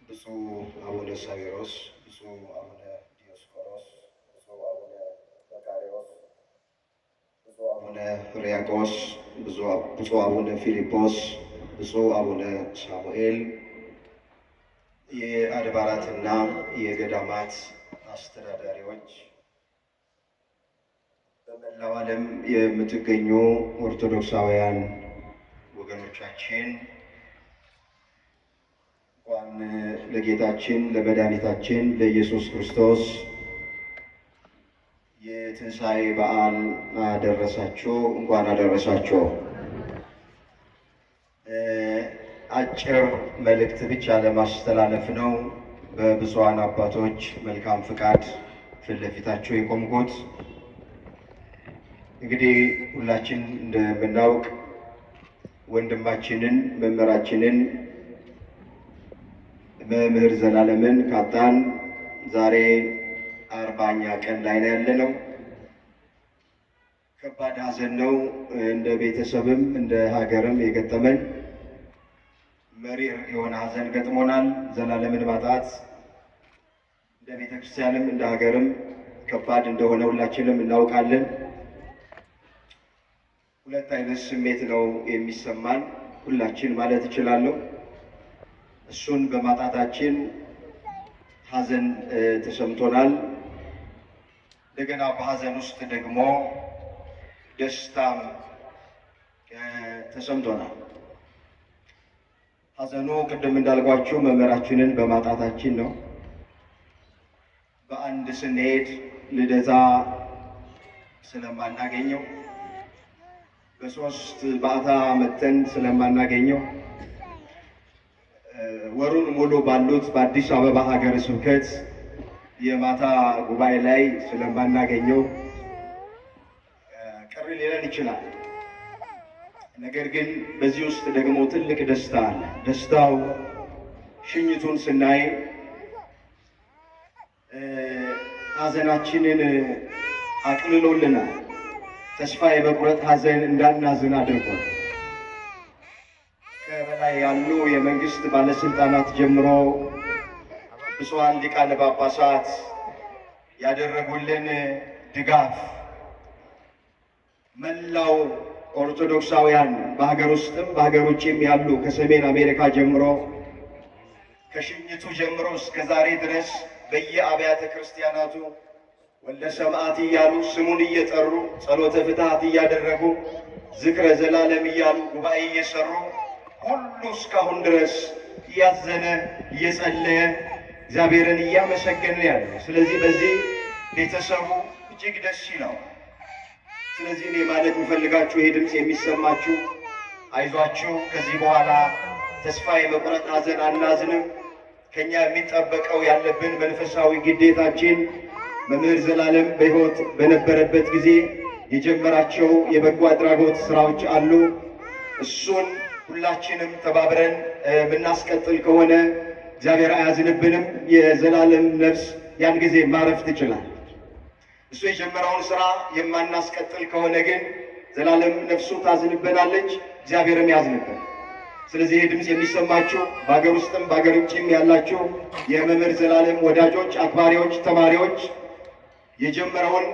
ብፁዕ አቡነ ሳዊሮስ፣ ብፁዕ አቡነ ዲዮስቆሮስ፣ ብፁዕ አቡነ ዘካርዮስ፣ ብፁዕ አቡነ ሕርያቆስ፣ ብፁዕ አቡነ ፊልጶስ፣ ብፁዕ አቡነ ሳሙኤል የአድባራትና የገዳማት አስተዳዳሪዎች፣ በመላው ዓለም የምትገኙ ኦርቶዶክሳውያን ወገኖቻችን እንኳን ለጌታችን ለመድኃኒታችን ለኢየሱስ ክርስቶስ የትንሣኤ በዓል አደረሳችሁ። እንኳን አደረሳችሁ። አጭር መልእክት ብቻ ለማስተላለፍ ነው በብፁዓን አባቶች መልካም ፍቃድ ፊት ለፊታችሁ የቆምኩት። እንግዲህ ሁላችን እንደምናውቅ ወንድማችንን መምህራችንን መምህር ዘላለምን ካጣን ዛሬ 40ኛ ቀን ላይ ነው ያለነው። ከባድ ሐዘን ነው። እንደ ቤተሰብም እንደ ሀገርም የገጠመን መሪር የሆነ ሐዘን ገጥሞናል። ዘላለምን ማጣት እንደ ቤተክርስቲያንም እንደ ሀገርም ከባድ እንደሆነ ሁላችንም እናውቃለን። ሁለት አይነት ስሜት ነው የሚሰማን ሁላችን ማለት እችላለሁ። እሱን በማጣታችን ሐዘን ተሰምቶናል። እንደገና በሐዘን ውስጥ ደግሞ ደስታም ተሰምቶናል። ሐዘኑ ቅድም እንዳልኳችሁ መምህራችንን በማጣታችን ነው። በአንድ ስንሄድ ልደታ ስለማናገኘው፣ በሶስት ባታ መተን ስለማናገኘው፣ ወሩን ሙሉ ባሉት በአዲስ አበባ ሀገረ ስብከት የማታ ጉባኤ ላይ ስለማናገኘው ቅር ሊለን ይችላል። ነገር ግን በዚህ ውስጥ ደግሞ ትልቅ ደስታ አለ። ደስታው ሽኝቱን ስናይ ሐዘናችንን አቅልሎልናል። ተስፋ የመቁረጥ ሐዘን እንዳናዝን አድርጓል። ከበላይ ያሉ የመንግስት ባለስልጣናት ጀምሮ ብፁዓን ሊቃነ ጳጳሳት ያደረጉልን ድጋፍ፣ መላው ኦርቶዶክሳውያን በሀገር ውስጥም በሀገር ውጭም ያሉ ከሰሜን አሜሪካ ጀምሮ ከሽኝቱ ጀምሮ እስከ ዛሬ ድረስ በየአብያተ ክርስቲያናቱ ወልደ ሰማዕት እያሉ ስሙን እየጠሩ ጸሎተ ፍትሐት እያደረጉ ዝክረ ዘላለም እያሉ ጉባኤ እየሰሩ ሁሉ እስካሁን ድረስ እያዘነ እየጸለየ እግዚአብሔርን እያመሰገነ ያለ። ስለዚህ በዚህ ቤተሰቡ እጅግ ደስ ይለዋል። ስለዚህ እኔ ማለት የምፈልጋችሁ ይሄ ድምፅ የሚሰማችሁ አይዟችሁ፣ ከዚህ በኋላ ተስፋ የመቁረጥ ሐዘን አናዝንም። ከኛ የሚጠበቀው ያለብን መንፈሳዊ ግዴታችን መምህር ዘላለም በሕይወት በነበረበት ጊዜ የጀመራቸው የበጎ አድራጎት ስራዎች አሉ። እሱን ሁላችንም ተባብረን የምናስቀጥል ከሆነ እግዚአብሔር አያዝንብንም። የዘላለም ነፍስ ያን ጊዜ ማረፍ ትችላለች። እሱ የጀመረውን ስራ የማናስቀጥል ከሆነ ግን ዘላለም ነፍሱ ታዝንበናለች፣ እግዚአብሔርም ያዝንበን። ስለዚህ ይህ ድምፅ የሚሰማችሁ በሀገር ውስጥም በሀገር ውጭም ያላችሁ የመምህር ዘላለም ወዳጆች፣ አክባሪዎች፣ ተማሪዎች የጀመረውን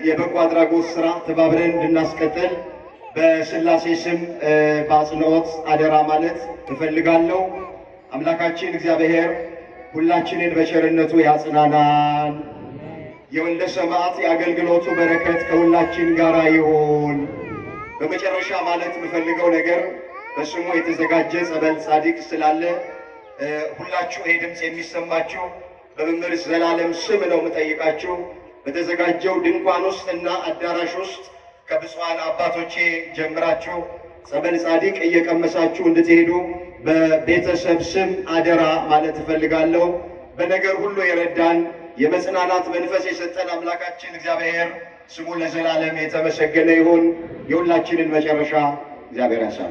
የበጎ አድራጎት ስራ ተባብረን እንድናስቀጥል በስላሴ ስም በአጽንኦት አደራ ማለት እፈልጋለሁ። አምላካችን እግዚአብሔር ሁላችንን በቸርነቱ ያጽናናን። የወልደ ሰማዕት የአገልግሎቱ በረከት ከሁላችን ጋር ይሁን። በመጨረሻ ማለት የምፈልገው ነገር በስሙ የተዘጋጀ ጸበል ጻድቅ ስላለ ሁላችሁ ይህ ድምፅ የሚሰማችሁ በመምህር ዘላለም ስም ነው የምጠይቃችሁ። በተዘጋጀው ድንኳን ውስጥ እና አዳራሽ ውስጥ ከብፁዓን አባቶቼ ጀምራችሁ ጸበል ጻድቅ እየቀመሳችሁ እንድትሄዱ በቤተሰብ ስም አደራ ማለት እፈልጋለሁ። በነገር ሁሉ የረዳን የመጽናናት መንፈስ የሰጠን አምላካችን እግዚአብሔር ስሙ ለዘላለም የተመሰገነ ይሁን። የሁላችንን መጨረሻ እግዚአብሔር ያሳምር።